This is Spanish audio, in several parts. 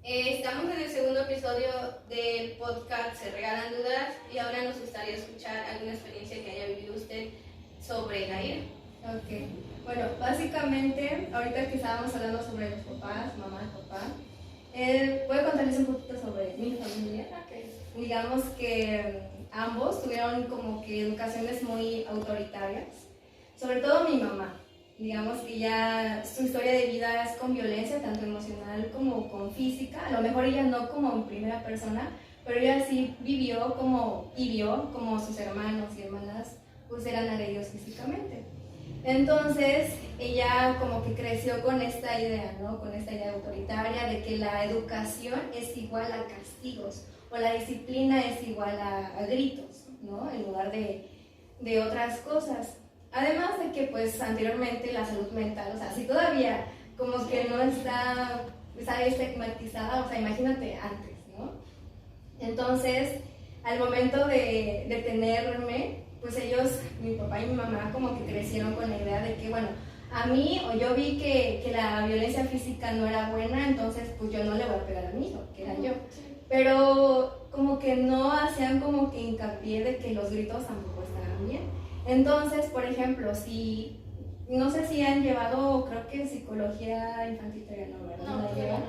Estamos en el segundo episodio del podcast Se Regalan Dudas y ahora nos gustaría escuchar alguna experiencia que haya vivido usted sobre la ira. Ok, bueno, básicamente, ahorita que estábamos hablando sobre los papás, mamá, papá, voy a contarles un poquito sobre mi familia. Okay. Digamos que ambos tuvieron como que educaciones muy autoritarias, sobre todo mi mamá. Digamos que ya su historia de vida es con violencia, tanto emocional como con física. A lo mejor ella no como en primera persona, pero ella sí vivió como, y vio como sus hermanos y hermanas pues eran agredidos físicamente. Entonces ella como que creció con esta idea, ¿no? Con esta idea autoritaria de que la educación es igual a castigos o la disciplina es igual a gritos, ¿no? En lugar de otras cosas. Además de que pues anteriormente la salud mental, o sea, si todavía como que no está estigmatizada, o sea, imagínate antes, ¿no? Entonces, al momento de tenerme, pues ellos, mi papá y mi mamá, como que crecieron con la idea de que, bueno, a mí, o yo vi que la violencia física no era buena, entonces pues yo no le voy a pegar a mi hijo, que era yo. Pero como que no hacían como que hincapié de que los gritos tampoco estaban bien. Entonces, por ejemplo, si, no sé si han llevado, creo que psicología infantil todavía no, ¿verdad? No, la llevan.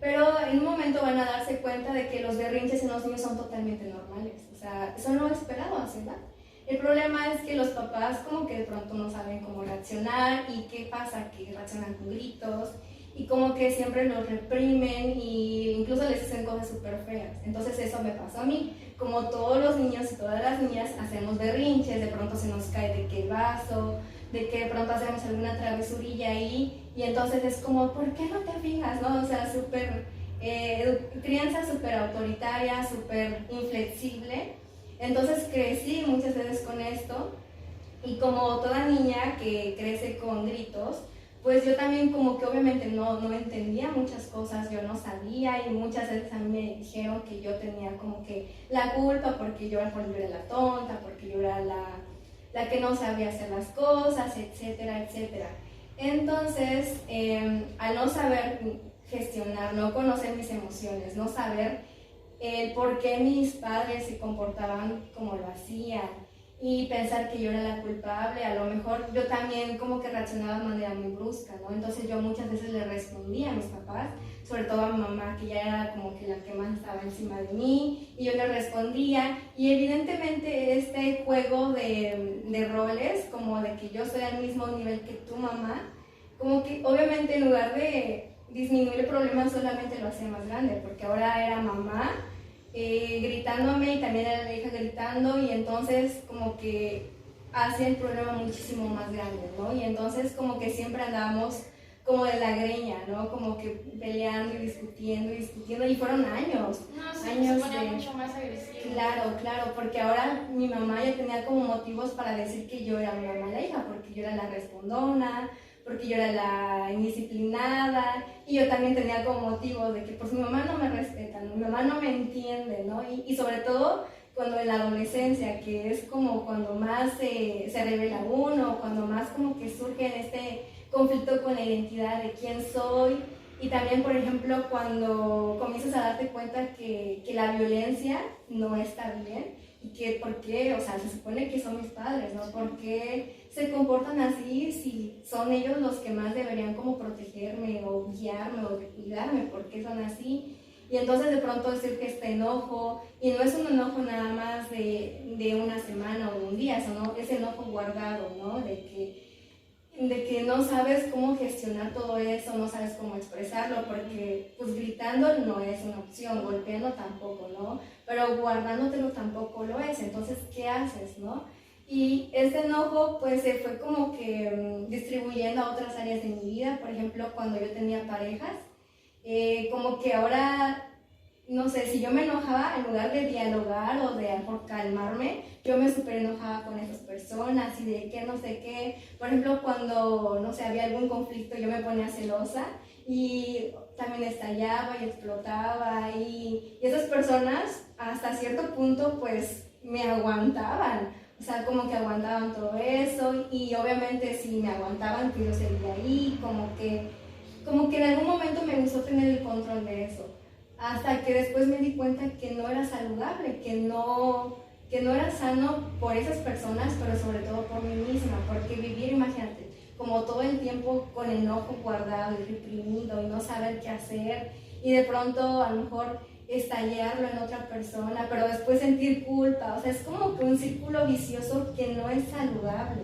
Pero en un momento van a darse cuenta de que los berrinches en los niños son totalmente normales. O sea, son lo esperado a esa edad. El problema es que los papás como que de pronto no saben cómo reaccionar y qué pasa, que reaccionan con gritos y como que siempre los reprimen e incluso les hacen cosas súper feas. Entonces eso me pasó a mí. Como todos los niños y todas las niñas hacemos berrinches, de pronto se nos cae de que el vaso, de que de pronto hacemos alguna travesurilla ahí y entonces es como, ¿por qué no te fijas? ¿No? O sea, súper, crianza súper autoritaria, súper inflexible. Entonces crecí muchas veces con esto y como toda niña que crece con gritos, pues yo también como que obviamente no entendía muchas cosas, yo no sabía y muchas veces a mí me dijeron que yo tenía como que la culpa porque yo era la tonta, porque yo era la que no sabía hacer las cosas, etcétera, etcétera. Entonces, al no saber gestionar, no conocer mis emociones, no saber el por qué mis padres se comportaban como lo hacían y pensar que yo era la culpable, a lo mejor yo también como que reaccionaba de manera muy brusca, ¿no? Entonces yo muchas veces le respondía a mis papás, sobre todo a mi mamá, que ya era como que la que más estaba encima de mí, y yo le respondía, y evidentemente este juego de roles, como de que yo soy al mismo nivel que tu mamá, como que obviamente en lugar de disminuir el problema solamente lo hacía más grande, porque ahora era mamá gritándome y también era la hija gritando y entonces como que hacía el problema muchísimo más grande, ¿no? Y entonces como que siempre andábamos como de la greña, ¿no? Como que peleando y discutiendo y fueron años. No, sí, años se ponía mucho más agresivo. Claro, porque ahora mi mamá ya tenía como motivos para decir que yo era una mala hija, porque yo era la respondona, porque yo era la indisciplinada y yo también tenía como motivo de que pues mi mamá no me respeta, ¿no? Mi mamá no me entiende, ¿no? Y sobre todo cuando en la adolescencia, que es como cuando más se revela uno, cuando más como que surge en este conflicto con la identidad de quién soy y también, por ejemplo, cuando comienzas a darte cuenta que la violencia no está bien y que por qué, o sea, se supone que son mis padres, ¿no? ¿Por qué se comportan así si son ellos los que más deberían como protegerme o guiarme o cuidarme? ¿Por qué son así? Y entonces de pronto decir que este enojo, y no es un enojo nada más de una semana o de un día, sino es enojo guardado, ¿no? De que no sabes cómo gestionar todo eso, no sabes cómo expresarlo, porque pues gritando no es una opción, golpeando tampoco, ¿no? Pero guardándotelo tampoco lo es, entonces, ¿qué haces, no? Y este enojo pues se fue como que distribuyendo a otras áreas de mi vida, por ejemplo, cuando yo tenía parejas, como que ahora no sé, si yo me enojaba, en lugar de dialogar o de calmarme, yo me súper enojaba con esas personas y de que no sé qué. Por ejemplo, cuando, no sé, había algún conflicto, yo me ponía celosa y también estallaba y explotaba y esas personas hasta cierto punto pues me aguantaban. O sea, como que aguantaban todo eso y obviamente si me aguantaban, pues yo seguía ahí, como que en algún momento me gustó tener el control de eso. hasta que después me di cuenta que no era saludable, que no era sano por esas personas, pero sobre todo por mí misma, porque vivir, imagínate, como todo el tiempo con enojo guardado y reprimido y no saber qué hacer y de pronto a lo mejor estallarlo en otra persona, pero después sentir culpa, o sea, es como que un círculo vicioso que no es saludable.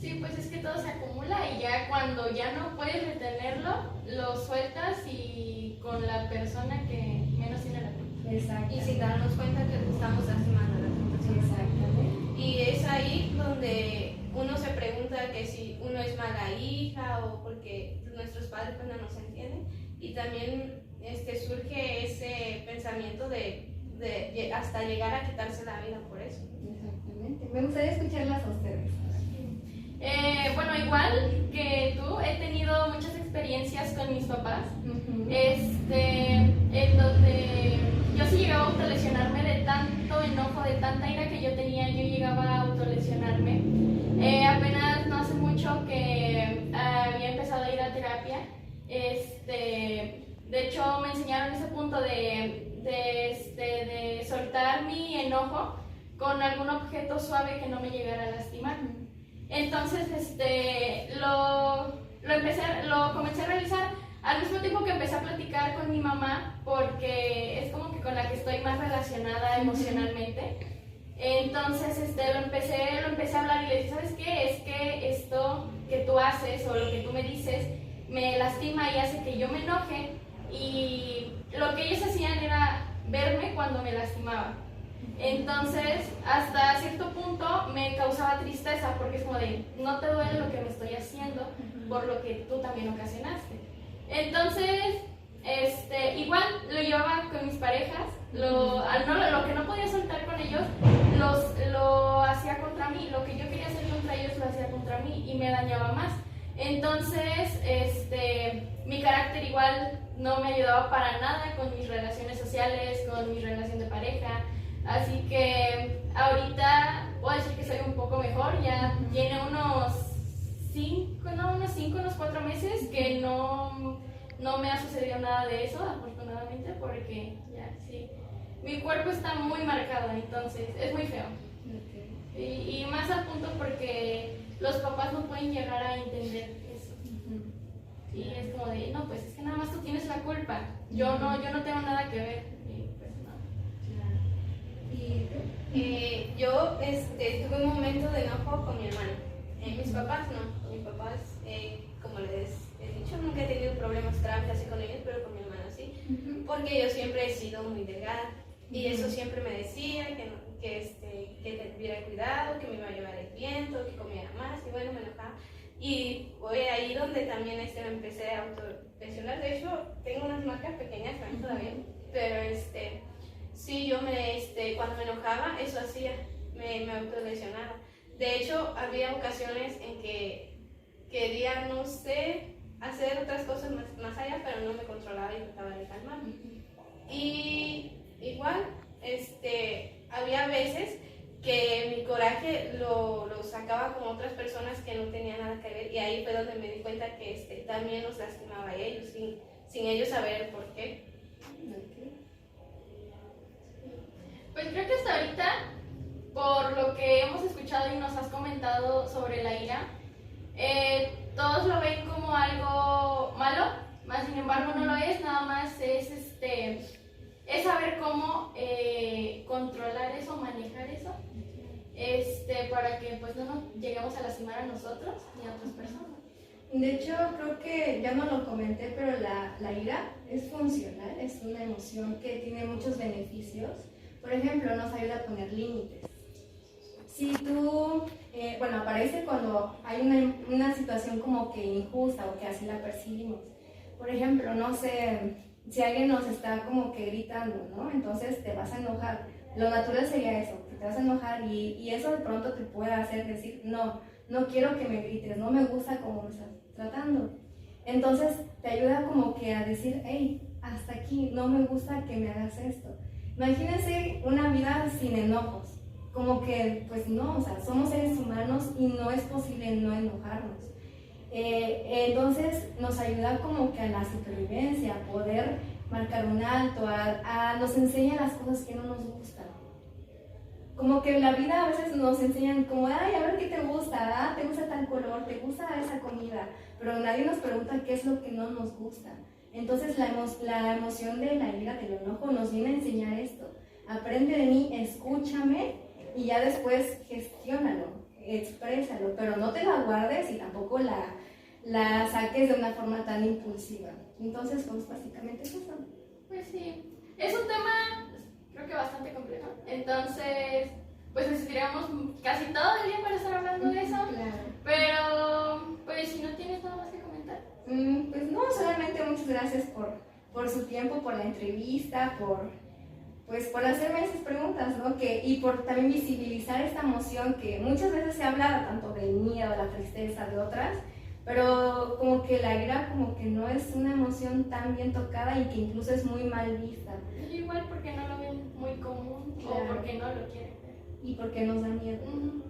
Sí, pues es que todo se acumula y ya cuando ya no puedes retenerlo, lo sueltas y con la persona que menos tiene la culpa. Exacto. Y sin darnos cuenta que estamos lastimando a la otra persona. Exactamente. Y es ahí donde uno se pregunta que si uno es mala hija o porque nuestros padres pues no nos entienden. Y también surge ese pensamiento de hasta llegar a quitarse la vida por eso. Exactamente. Me gustaría escucharlas a ustedes. Bueno, igual que tú, he tenido muchas experiencias con mis papás, en donde yo sí llegaba a autolesionarme de tanto enojo, de tanta ira que yo tenía, yo llegaba a autolesionarme. Apenas no hace mucho que había empezado a ir a terapia, de hecho me enseñaron ese punto de soltar mi enojo con algún objeto suave que no me llegara a lastimar. Entonces, lo comencé a realizar al mismo tiempo que empecé a platicar con mi mamá, porque es como que con la que estoy más relacionada emocionalmente. Entonces, lo empecé a hablar y le dije, ¿sabes qué? Es que esto que tú haces o lo que tú me dices me lastima y hace que yo me enoje, y lo que ellos hacían era verme cuando me lastimaba. Entonces, hasta cierto punto me causaba tristeza, porque es como de, no te duele lo que me estoy haciendo por lo que tú también ocasionaste. Entonces, igual lo llevaba con mis parejas, lo que no podía soltar con ellos, lo hacía contra mí, lo que yo quería hacer contra ellos lo hacía contra mí y me dañaba más. Entonces, mi carácter igual no me ayudaba para nada con mis relaciones sociales, con mi relación de pareja. Así que ahorita puedo decir que soy un poco mejor, ya tiene unos 4 meses que no me ha sucedido nada de eso, afortunadamente, porque ya sí, mi cuerpo está muy marcado, entonces es muy feo. Y más al punto porque los papás no pueden llegar a entender eso. Y es como de, no, pues es que nada más tú tienes la culpa, yo no tengo nada que ver. Yo tuve un momento de enojo con mi hermano. Mis papás no, con mis papás, como les he dicho, nunca he tenido problemas graves así con ellos, pero con mi hermano sí, porque yo siempre he sido muy delgada y eso siempre me decía que tuviera cuidado, que me iba a llevar el viento, que comiera más, y bueno, me enojaba. Y fue ahí donde también me empecé a autolesionar. De hecho, tengo unas marcas pequeñas también todavía, pero sí, yo cuando me enojaba, eso hacía, me autolesionaba. De hecho, había ocasiones en que quería, no sé, hacer otras cosas más allá, pero no me controlaba y trataba de calmarme. Y igual, había veces que mi coraje lo sacaba con otras personas que no tenían nada que ver, y ahí fue donde me di cuenta que también los lastimaba a ellos, sin ellos saber por qué. Pues creo que hasta ahorita, por lo que hemos escuchado y nos has comentado sobre la ira, todos lo ven como algo malo, más sin embargo no lo es, nada más es saber cómo controlar eso, manejar eso, para que pues no nos lleguemos a lastimar a nosotros ni a otras personas. De hecho, creo que ya no lo comenté, pero la ira es funcional, es una emoción que tiene muchos beneficios. Por ejemplo, nos ayuda a poner límites. Si tú, aparece cuando hay una situación como que injusta o que así la percibimos. Por ejemplo, no sé, si alguien nos está como que gritando, ¿no? Entonces te vas a enojar. Lo natural sería eso, que te vas a enojar y eso de pronto te puede hacer decir, no quiero que me grites, no me gusta cómo me estás tratando. Entonces te ayuda como que a decir, hey, hasta aquí, no me gusta que me hagas esto. Imagínense una vida sin enojos, como que, pues no, o sea, somos seres humanos y no es posible no enojarnos. Entonces nos ayuda como que a la supervivencia, a poder marcar un alto, nos enseñan las cosas que no nos gustan. Como que en la vida a veces nos enseñan como, ay, a ver qué te gusta, te gusta tal color, te gusta esa comida, pero nadie nos pregunta qué es lo que no nos gusta. Entonces la emoción de la ira, del enojo, nos viene a enseñar esto. Aprende de mí, escúchame y ya después gestiónalo, exprésalo, pero no te la guardes y tampoco la saques de una forma tan impulsiva. Entonces, pues básicamente es eso. Pues sí, es un tema creo que bastante complejo, entonces pues necesitaríamos casi todo el día para estar hablando de eso, Claro. pero pues si no tienes nada más que comentar. Pues no, solamente muchas gracias por su tiempo, por la entrevista, por hacerme esas preguntas, ¿no? Y por también visibilizar esta emoción que muchas veces se habla tanto del miedo, la tristeza, de otras, pero como que la ira como que no es una emoción tan bien tocada y que incluso es muy mal vista. Igual porque no lo ven muy común, Claro. o porque no lo quieren ver. Y porque nos da miedo. Ujú.